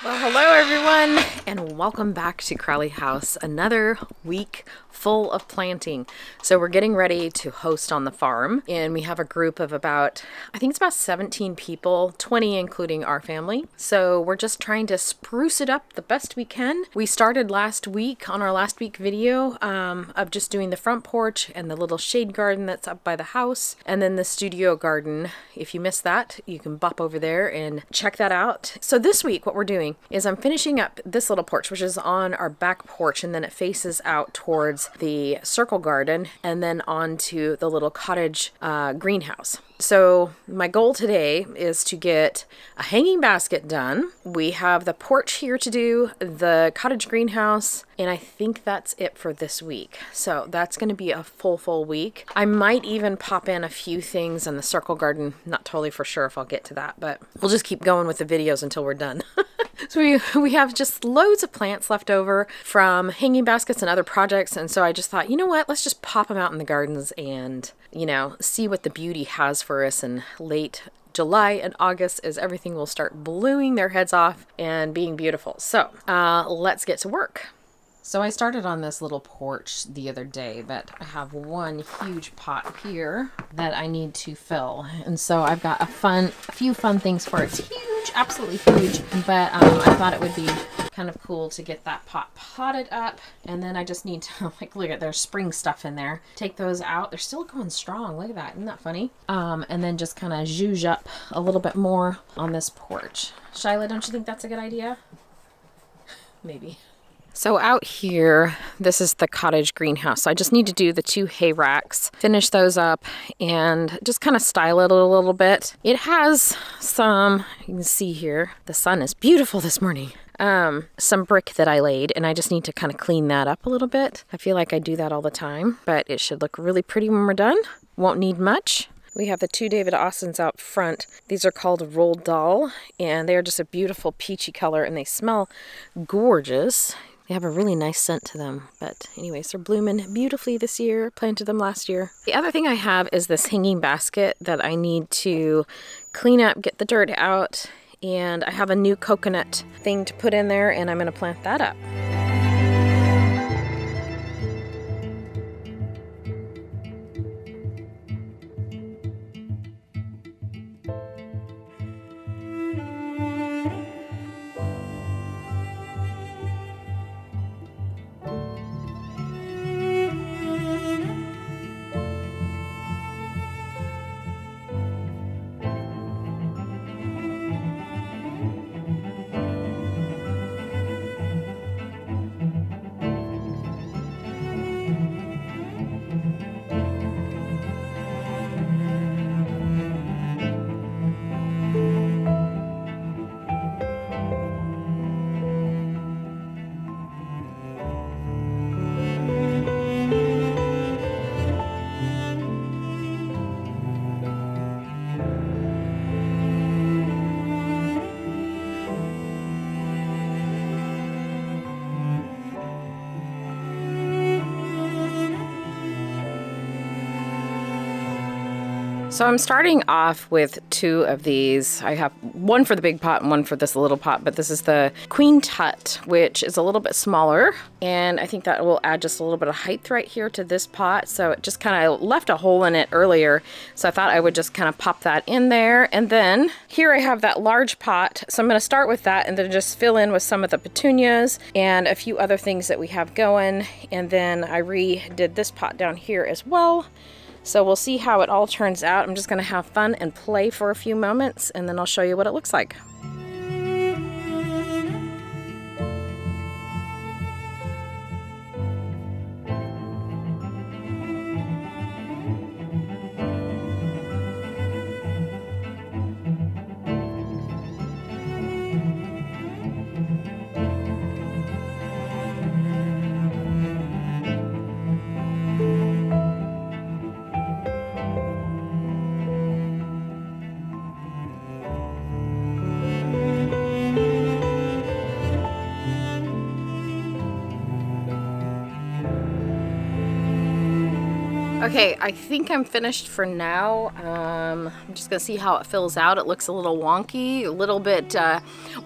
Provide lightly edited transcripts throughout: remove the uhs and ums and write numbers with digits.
Well, hello everyone, and welcome back to Crowley House. Another week full of planting. So we're getting ready to host on the farm, and we have a group of about, I think it's about 17 people, 20 including our family. So we're just trying to spruce it up the best we can. We started last week on our last week video of just doing the front porch and the little shade garden that's up by the house, and then the studio garden. If you missed that, you can bop over there and check that out. So this week what we're doing is I'm finishing up this little porch, which is on our back porch, and then it faces out towards the circle garden and then onto the little cottage greenhouse. So my goal today is to get a hanging basket done. We have the porch here to do, the cottage greenhouse, and I think that's it for this week. So that's going to be a full week. I might even pop in a few things in the circle garden. Not totally for sure if I'll get to that, but we'll just keep going with the videos until we're done. So we have just loads of plants left over from hanging baskets and other projects, and so I just thought, you know what, let's just pop them out in the gardens and, you know, see what the beauty has for us in late July and August, as everything will start blooming their heads off and being beautiful. So let's get to work. So I started on this little porch the other day, but I have one huge pot here that I need to fill. And so I've got a few fun things for it. It's huge, absolutely huge, but I thought it would be kind of cool to get that pot potted up. And then I just need to, like, look at, there's spring stuff in there. Take those out. They're still going strong. Look at that. Isn't that funny? And then just kind of zhuzh up a little bit more on this porch. Shyla, don't you think that's a good idea? Maybe. So out here, this is the cottage greenhouse. So I just need to do the 2 hay racks, finish those up, and just kind of style it a little bit. It has some, you can see here, the sun is beautiful this morning. Some brick that I laid, and I just need to kind of clean that up a little bit. I feel like I do that all the time, but it should look really pretty when we're done. Won't need much. We have the 2 David Austins out front. These are called Roald Dahl, and they are just a beautiful peachy color, and they smell gorgeous. They have a really nice scent to them. But anyways, they're blooming beautifully this year. Planted them last year. The other thing I have is this hanging basket that I need to clean up, get the dirt out. And I have a new coconut thing to put in there, and I'm going to plant that up. So I'm starting off with 2 of these. I have one for the big pot and one for this little pot, but this is the Queen Tut, which is a little bit smaller, and I think that will add just a little bit of height right here to this pot. So it just kind of left a hole in it earlier, so I thought I would just kind of pop that in there. And then here I have that large pot, so I'm going to start with that and then just fill in with some of the petunias and a few other things that we have going. And then I redid this pot down here as well. So we'll see how it all turns out. I'm just going to have fun and play for a few moments, and then I'll show you what it looks like. Okay, I think I'm finished for now. I'm just gonna see how it fills out. It looks a little wonky, a little bit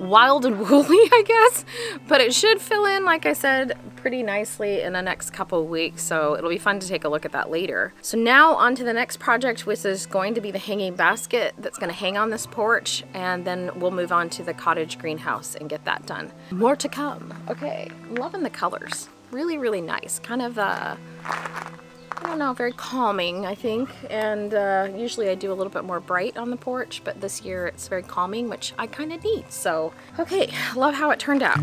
wild and woolly, I guess, but it should fill in, like I said, pretty nicely in the next couple of weeks, so it'll be fun to take a look at that later. So now on to the next project, which is going to be the hanging basket that's gonna hang on this porch, and then we'll move on to the cottage greenhouse and get that done. More to come. Okay, I'm loving the colors. Really, really nice. Kind of, I don't know, very calming, I think, and usually I do a little bit more bright on the porch, but this year it's very calming, which I kind of need. So, okay, love how it turned out.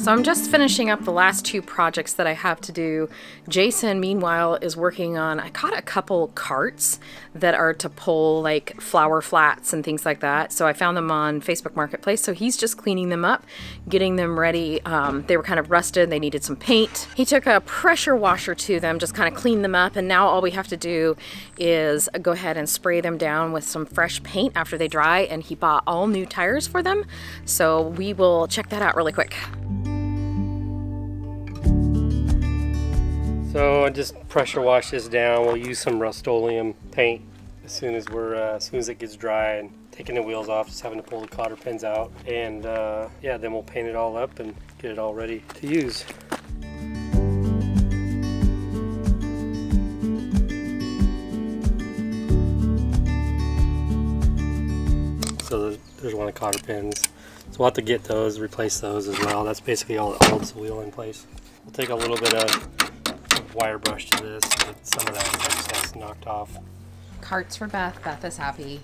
So I'm just finishing up the last two projects that I have to do. Jason, meanwhile, is working on, I caught a couple carts that are to pull like flower flats and things like that. So I found them on Facebook Marketplace. So he's just cleaning them up, getting them ready. They were kind of rusted, they needed some paint. He took a pressure washer to them, just kind of cleaned them up. And now all we have to do is go ahead and spray them down with some fresh paint after they dry. And he bought all new tires for them. So we will check that out really quick. So I just pressure wash this down. We'll use some Rust-Oleum paint as soon as it gets dry, and taking the wheels off, just having to pull the cotter pins out, and yeah, then we'll paint it all up and get it all ready to use. So there's one of the cotter pins. So we'll have to get those, replace those as well. That's basically all that holds the wheel in place. We'll take a little bit of wire brush to this to get some of that excess knocked off. Carts for Beth. Beth is happy.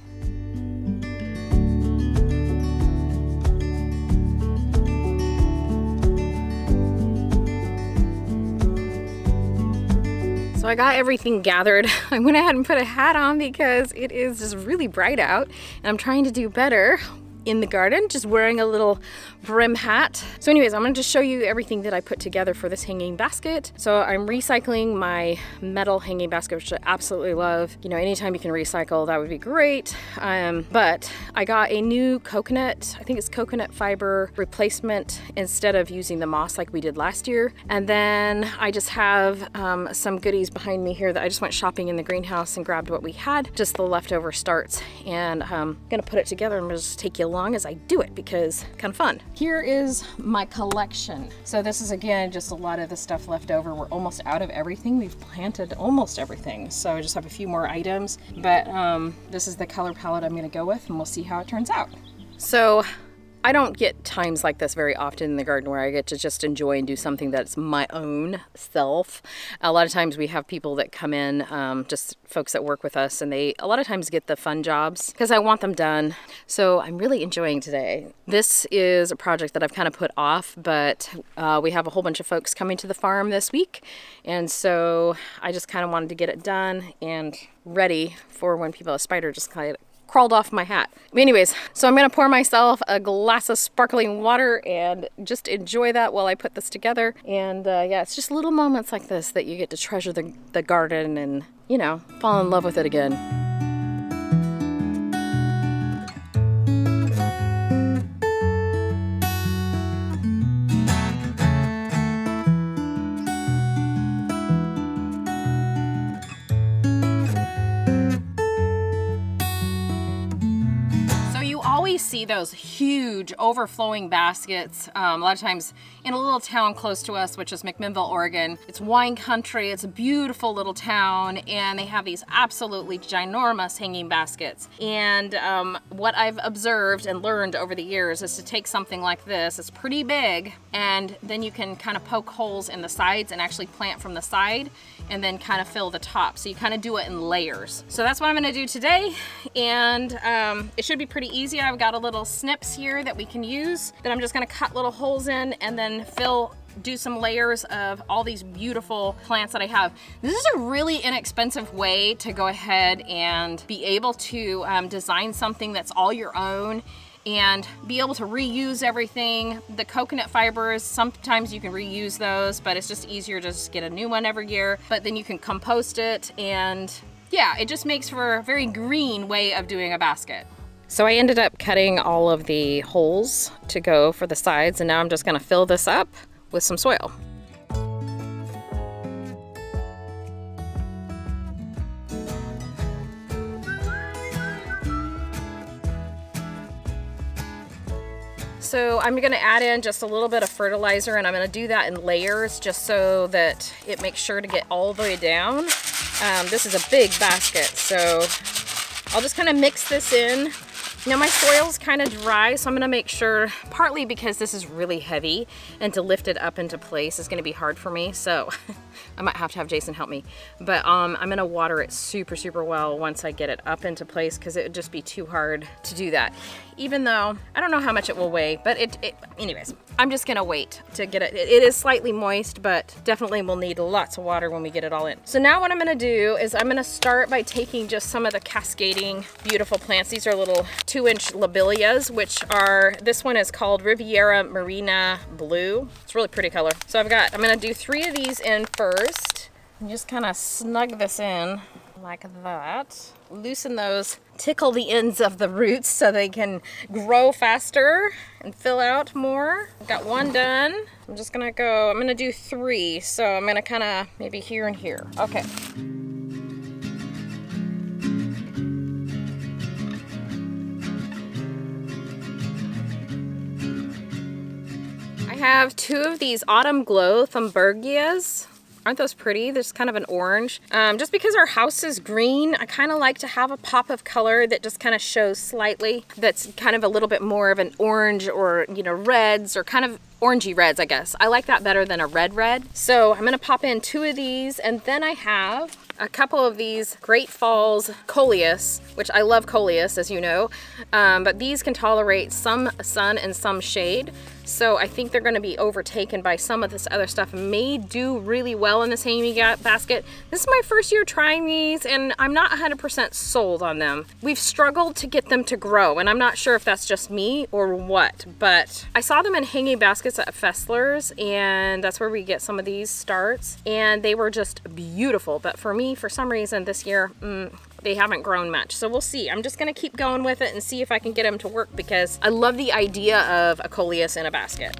So I got everything gathered. I went ahead and put a hat on because it is just really bright out, and I'm trying to do better in the garden, just wearing a little brim hat. So anyways, I'm gonna just show you everything that I put together for this hanging basket. So I'm recycling my metal hanging basket, which I absolutely love. You know, anytime you can recycle, that would be great. But I got a new coconut, I think it's coconut fiber replacement instead of using the moss like we did last year. And then I just have some goodies behind me here that I just went shopping in the greenhouse and grabbed what we had, just the leftover starts. And I'm gonna put it together and just take you along as I do it because it's kind of fun. Here is my collection. So this is, again, just a lot of the stuff left over. We're almost out of everything. We've planted almost everything. So I just have a few more items, but this is the color palette I'm gonna go with, and we'll see how it turns out. So I don't get times like this very often in the garden where I get to just enjoy and do something that's my own self. A lot of times we have people that come in, just folks that work with us, and they a lot of times get the fun jobs because I want them done. So I'm really enjoying today. This is a project that I've kind of put off, but we have a whole bunch of folks coming to the farm this week, and so I just kind of wanted to get it done and ready for when people, a spider just kind of crawled off my hat. Anyways, so I'm gonna pour myself a glass of sparkling water and just enjoy that while I put this together. And yeah, it's just little moments like this that you get to treasure the garden and, you know, fall in love with it again. See those huge overflowing baskets a lot of times in a little town close to us, which is McMinnville, Oregon. It's wine country, it's a beautiful little town, and they have these absolutely ginormous hanging baskets. And what I've observed and learned over the years is to take something like this, it's pretty big, and then you can kind of poke holes in the sides and actually plant from the side and then kind of fill the top. So you kind of do it in layers. So that's what I'm gonna do today, and it should be pretty easy. I've got a little snips here that we can use that I'm just gonna cut little holes in and then do some layers of all these beautiful plants that I have. This is a really inexpensive way to go ahead and be able to design something that's all your own and be able to reuse everything. The coconut fibers, sometimes you can reuse those, but it's just easier to just get a new one every year. But then you can compost it, and yeah, it just makes for a very green way of doing a basket. So I ended up cutting all of the holes to go for the sides, and now I'm just gonna fill this up with some soil. So I'm gonna add in just a little bit of fertilizer, and I'm gonna do that in layers just so that it makes sure to get all the way down. This is a big basket, so I'll just kind of mix this in. Now my soil's kind of dry, so I'm gonna make sure, partly because this is really heavy and to lift it up into place is gonna be hard for me, so I might have to have Jason help me. But I'm gonna water it super, super well once I get it up into place, because it would just be too hard to do that. Even though, I don't know how much it will weigh, but anyways, I'm just gonna wait to get it. It is slightly moist, but definitely will need lots of water when we get it all in. So now what I'm gonna do is I'm gonna start by taking just some of the cascading beautiful plants. These are little 2-inch lobelias, which are, this one is called Riviera Marina Blue. It's a really pretty color. So I'm gonna do 3 of these in first, and just kind of snug this in like that. Loosen those, tickle the ends of the roots so they can grow faster and fill out more. Got 1 done. I'm just gonna go, I'm gonna do 3. So I'm gonna kind of maybe here and here. Okay. I have 2 of these Autumn Glow Thunbergias. Aren't those pretty? There's kind of an orange. Just because our house is green, I kind of like to have a pop of color that just kind of shows slightly. That's kind of a little bit more of an orange, or, you know, reds, or kind of orangey reds, I guess. I like that better than a red. So I'm gonna pop in 2 of these, and then I have a couple of these Great Falls Coleus, which I love Coleus, as you know, but these can tolerate some sun and some shade. So I think they're gonna be overtaken by some of this other stuff. May do really well in this hanging basket. This is my first year trying these, and I'm not 100% sold on them. We've struggled to get them to grow, and I'm not sure if that's just me or what, but I saw them in hanging baskets at Fessler's, and that's where we get some of these starts, and they were just beautiful. But for me, for some reason this year, they haven't grown much. So we'll see. I'm just gonna keep going with it and see if I can get them to work, because I love the idea of a coleus in a basket.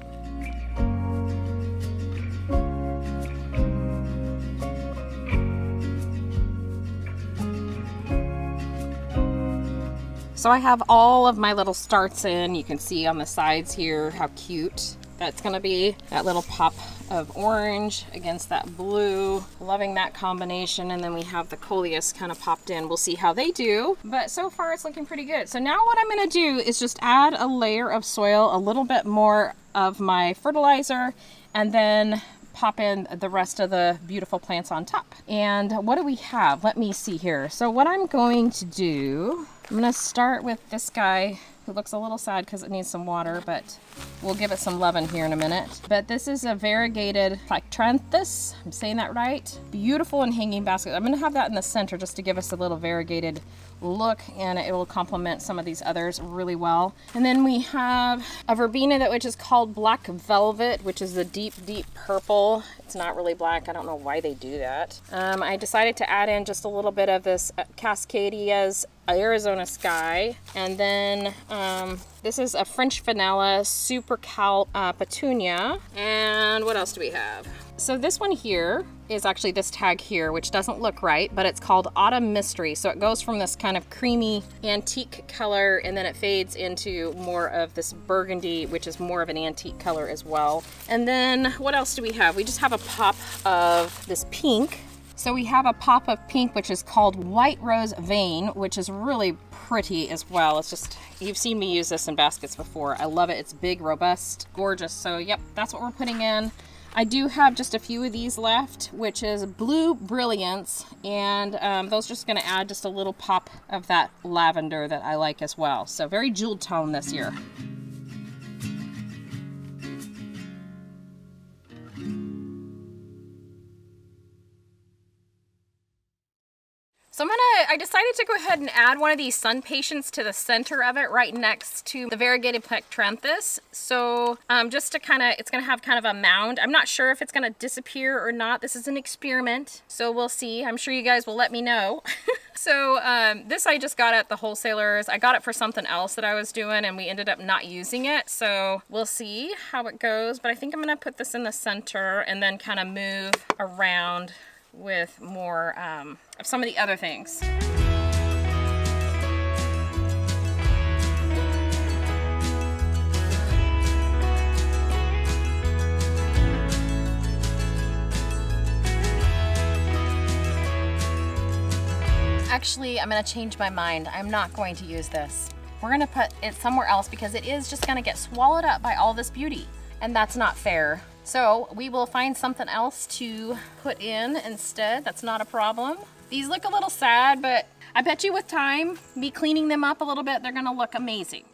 So I have all of my little starts in. You can see on the sides here how cute that's gonna be. That little pop of orange against that blue. Loving that combination. And then we have the coleus kind of popped in. We'll see how they do, but so far it's looking pretty good. So now what I'm gonna do is just add a layer of soil, a little bit more of my fertilizer, and then pop in the rest of the beautiful plants on top. And what do we have? Let me see here. So what I'm going to do, I'm gonna start with this guy who looks a little sad because it needs some water, but we'll give it some loving here in a minute. But this is a variegated Plectranthus, I'm saying that right. Beautiful in hanging basket. I'm gonna have that in the center just to give us a little variegated look, and it will complement some of these others really well. And then we have a verbena which is called Black Velvet, which is the deep purple. It's not really black. I don't know why they do that. I decided to add in just a little bit of this Cascadia's Arizona Sky, and then this is a French Vanilla Super Cal Petunia. And what else do we have? So this one here is actually this tag here, which doesn't look right, but it's called Autumn Mystery. So it goes from this kind of creamy antique color, and then it fades into more of this burgundy, which is more of an antique color as well. And then what else do we have? We just have a pop of this pink. So we have a pop of pink, which is called White Rose Vein, which is really pretty as well. It's just, you've seen me use this in baskets before. I love it. It's big, robust, gorgeous. So yep, that's what we're putting in. I do have just a few of these left, which is Blue Brilliance, and those just gonna add just a little pop of that lavender that I like as well. So very jeweled tone this year. So I'm I decided to go ahead and add one of these sun patients to the center of it right next to the variegated plectranthus. So just to kind of, it's going to have kind of a mound. I'm not sure if it's going to disappear or not. This is an experiment, so we'll see. I'm sure you guys will let me know. So this I just got at the wholesalers. I got it for something else that I was doing and we ended up not using it. So we'll see how it goes. But I think I'm going to put this in the center and then kind of move around with more of some of the other things. Actually, I'm going to change my mind. I'm not going to use this. We're going to put it somewhere else because it is just going to get swallowed up by all this beauty. And that's not fair. So we will find something else to put in instead. That's not a problem. These look a little sad, but I bet you with time, me cleaning them up a little bit, they're going to look amazing.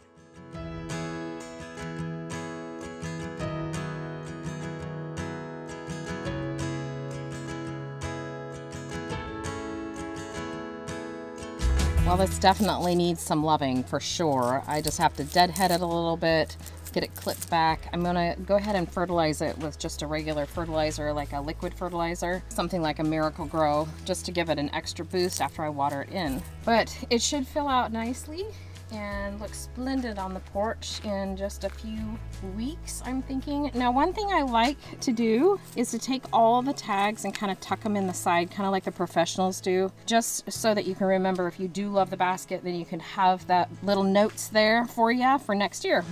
Well, this definitely needs some loving for sure. I just have to deadhead it a little bit, get it clipped back. I'm gonna go ahead and fertilize it with just a regular fertilizer, like a liquid fertilizer, something like a Miracle Grow, just to give it an extra boost after I water it in. But it should fill out nicely and look splendid on the porch in just a few weeks, I'm thinking. Now, one thing I like to do is to take all of the tags and kind of tuck them in the side, kind of like the professionals do, just so that you can remember if you do love the basket, then you can have that little notes there for you for next year.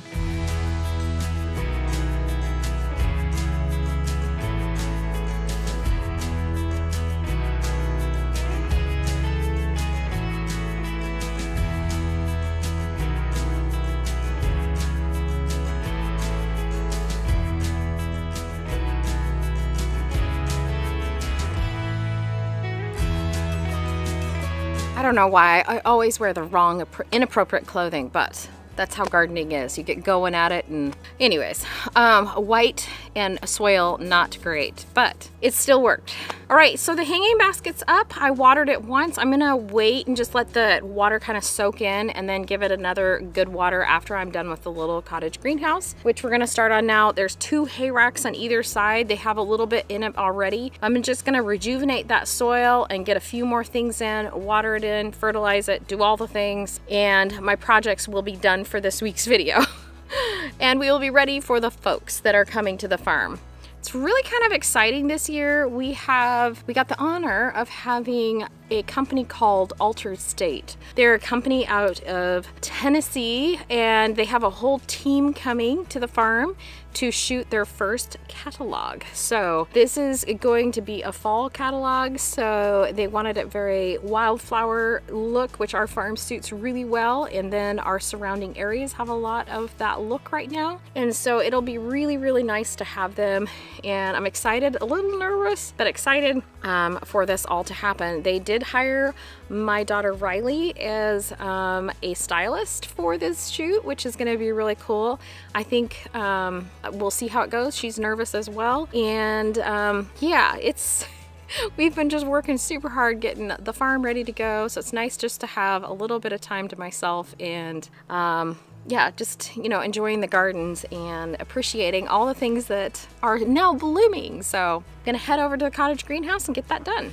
I don't know why I always wear the wrong inappropriate clothing, but that's how gardening is. You get going at it, and anyways, white and soil, not great, but it still worked. All right, so the hanging basket's up. I watered it once. I'm gonna wait and just let the water kind of soak in and then give it another good water after I'm done with the little cottage greenhouse, which we're gonna start on now. There's 2 hay racks on either side. They have a little bit in it already. I'm just gonna rejuvenate that soil and get a few more things in, water it in, fertilize it, do all the things, and my projects will be done for this week's video. And we will be ready for the folks that are coming to the farm. It's really kind of exciting this year. We got the honor of having a company called Altered State. They're a company out of Tennessee, and they have a whole team coming to the farm to shoot their first catalog. So this is going to be a fall catalog, so they wanted a very wildflower look, which our farm suits really well, and then our surrounding areas have a lot of that look right now. And so it'll be really, really nice to have them, and I'm excited, a little nervous, but excited for this all to happen. They did hire my daughter Riley as a stylist for this shoot, which is going to be really cool. I think we'll see how it goes. She's nervous as well, and yeah, we've been just working super hard getting the farm ready to go, so it's nice just to have a little bit of time to myself and yeah, just, you know, enjoying the gardens and appreciating all the things that are now blooming. So I'm gonna head over to the cottage greenhouse and get that done.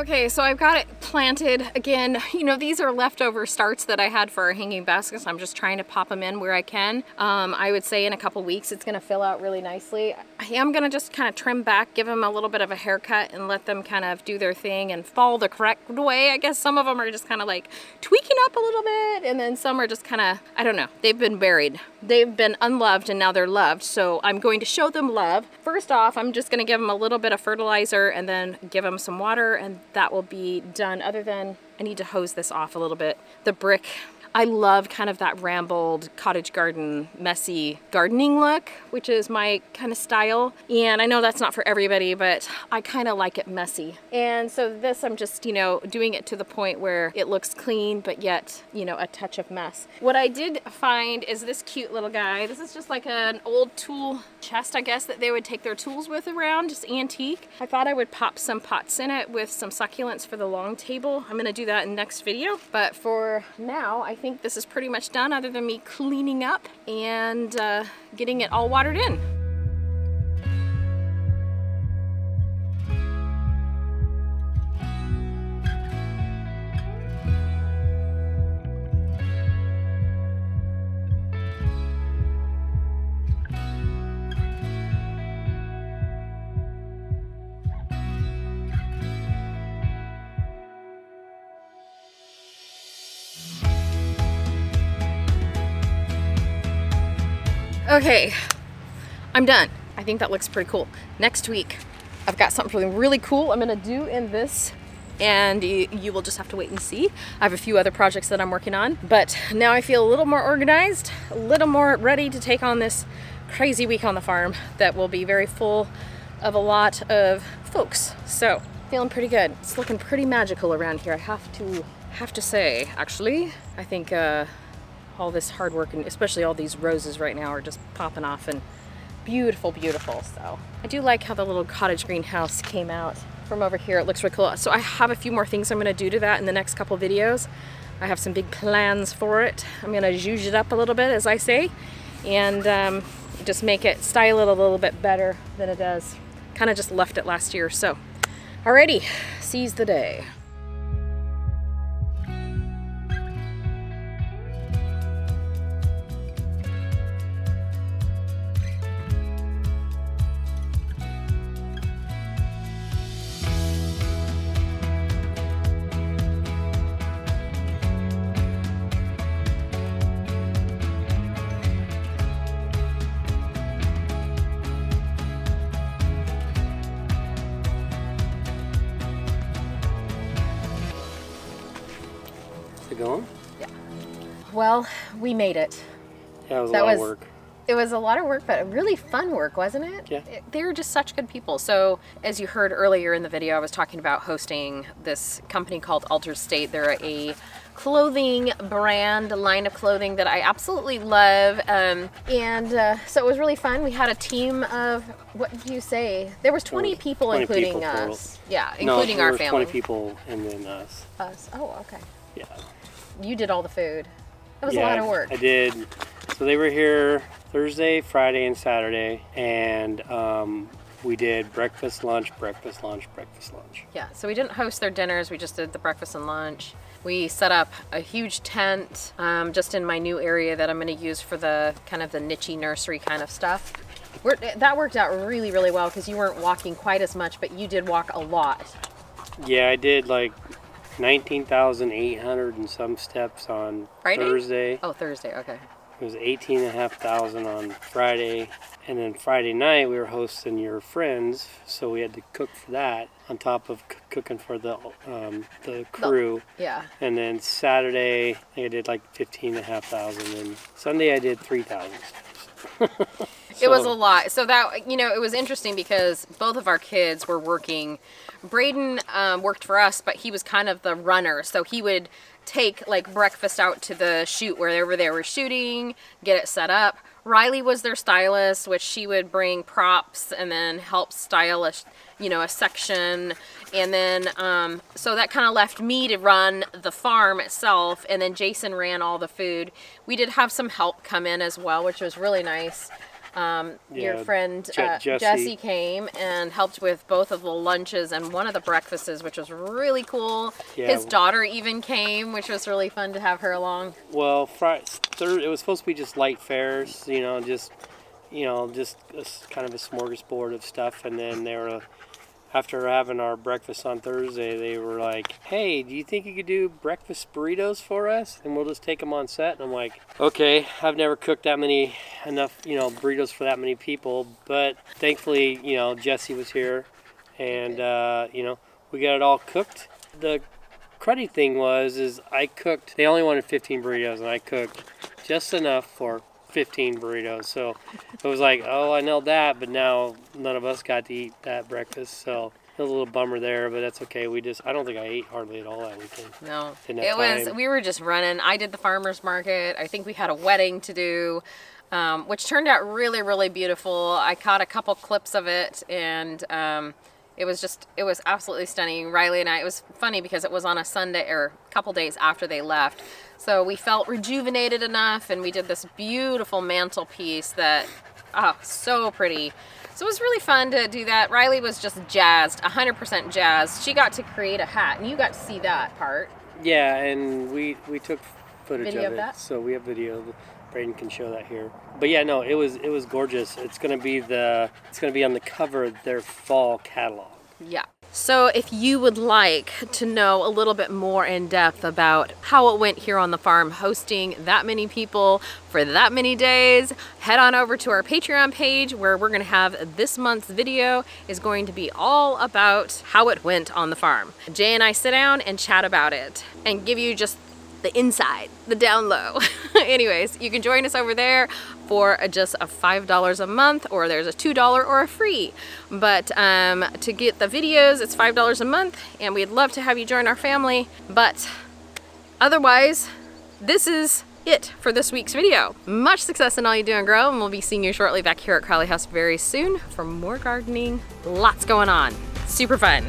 Okay, so I've got it planted. Again, you know, these are leftover starts that I had for our hanging baskets. I'm just trying to pop them in where I can. I would say in a couple weeks it's gonna fill out really nicely. I am gonna just kind of trim back, give them a little bit of a haircut and let them kind of do their thing and fall the correct way. I guess some of them are just kind of like tweaking up a little bit, and then some are just kind of, I don't know, they've been buried. They've been unloved and now they're loved. So I'm going to show them love. First off, I'm just gonna give them a little bit of fertilizer and then give them some water, and that will be done. Other than I need to hose this off a little bit. The brick, I love kind of that rambled cottage garden, messy gardening look, which is my kind of style. And I know that's not for everybody, but I kind of like it messy. And so this, I'm just, you know, doing it to the point where it looks clean, but yet, you know, a touch of mess. What I did find is this cute little guy. This is just like an old tool chest, I guess, that they would take their tools with around, just antique. I thought I would pop some pots in it with some succulents for the long table. I'm gonna do that in the next video. But for now, I think this is pretty much done, other than me cleaning up and getting it all watered in. Okay, I'm done. I think that looks pretty cool. Next week, I've got something really cool I'm gonna do in this, and you will just have to wait and see. I have a few other projects that I'm working on, but now I feel a little more organized, a little more ready to take on this crazy week on the farm that will be very full of a lot of folks. So, feeling pretty good. It's looking pretty magical around here, I have to say. Actually, I think all this hard work, and especially all these roses right now, are just popping off and beautiful, beautiful. So I do like how the little cottage greenhouse came out from over here. It looks really cool. So I have a few more things I'm going to do to that in the next couple videos. I have some big plans for it. I'm going to zhuzh it up a little bit, as I say, and just make it, style it a little bit better than it does. Kind of just left it last year. So alrighty, seize the day. Going? Yeah. Well, we made it. Yeah, it was a lot of work. It was a lot of work, but really fun work, wasn't it? Yeah. They were just such good people. So, as you heard earlier in the video, I was talking about hosting this company called Altered State. They're a clothing brand, a line of clothing that I absolutely love. So it was really fun. We had a team of, what did you say? There was 20 people, 20 including people us. total. Yeah, including our family. 20 people and then us. Us. Oh, okay. Yeah. You did all the food. It was a lot of work. I did. So they were here Thursday, Friday, and Saturday, and we did breakfast, lunch, breakfast, lunch, breakfast, lunch. Yeah, so we didn't host their dinners. We just did the breakfast and lunch. We set up a huge tent just in my new area that I'm going to use for the kind of the niche-y nursery kind of stuff. That worked out really, really well because you weren't walking quite as much, but you did walk a lot. Yeah, I did like 19,800 and some steps on Friday? Thursday. Oh, Thursday, okay. It was 18,500 on Friday, and then Friday night we were hosting your friends, so we had to cook for that on top of cooking for the crew. Yeah. And then Saturday I think I did like 15,500, and Sunday I did 3,000 steps. It was a lot. So that, you know, it was interesting because both of our kids were working. Braden worked for us, but he was kind of the runner. So he would take like breakfast out to the shoot wherever they were shooting, get it set up. Riley was their stylist, which she would bring props and then help style a section. And then, so that kind of left me to run the farm itself. And then Jason ran all the food. We did have some help come in as well, which was really nice. Your friend Jesse came and helped with both of the lunches and one of the breakfasts, which was really cool. Yeah. His daughter even came, which was really fun to have her along. Well, it was supposed to be just light fares, just kind of a smorgasbord of stuff, and then they were. After having our breakfast on Thursday, they were like, hey, do you think you could do breakfast burritos for us? And we'll just take them on set. And I'm like, okay, I've never cooked enough burritos for that many people. But thankfully, Jesse was here and, we got it all cooked. The cruddy thing is I cooked, they only wanted 15 burritos and I cooked just enough for 15 burritos. So it was like, oh, I nailed that, but now none of us got to eat that breakfast. So it was a little bummer there, but that's okay. I don't think I ate hardly at all that weekend. No, we were just running. I did the farmer's market. I think we had a wedding to do, which turned out really, really beautiful. I caught a couple clips of it, and it was absolutely stunning. Riley and it was funny because it was on a Sunday or a couple days after they left. So we felt rejuvenated enough, and we did this beautiful mantelpiece that, so pretty. So it was really fun to do that. Riley was just jazzed, 100% jazzed. She got to create a hat, and you got to see that part. Yeah, and we took footage of it. That? So we have video. Braden can show that here. But yeah, no, it was gorgeous. It's gonna be on the cover of their fall catalog. Yeah. So if you would like to know a little bit more in depth about how it went here on the farm, hosting that many people for that many days, head on over to our Patreon page, where we're going to have this month's video is going to be all about how it went on the farm. Jay and I sit down and chat about it and give you just the inside, the down low. Anyways, you can join us over there for just a $5 a month, or there's a $2 or a free. But to get the videos, it's $5 a month, and we'd love to have you join our family. But otherwise, this is it for this week's video. Much success in all you do and grow, and we'll be seeing you shortly back here at Crowley House very soon for more gardening. Lots going on. Super fun.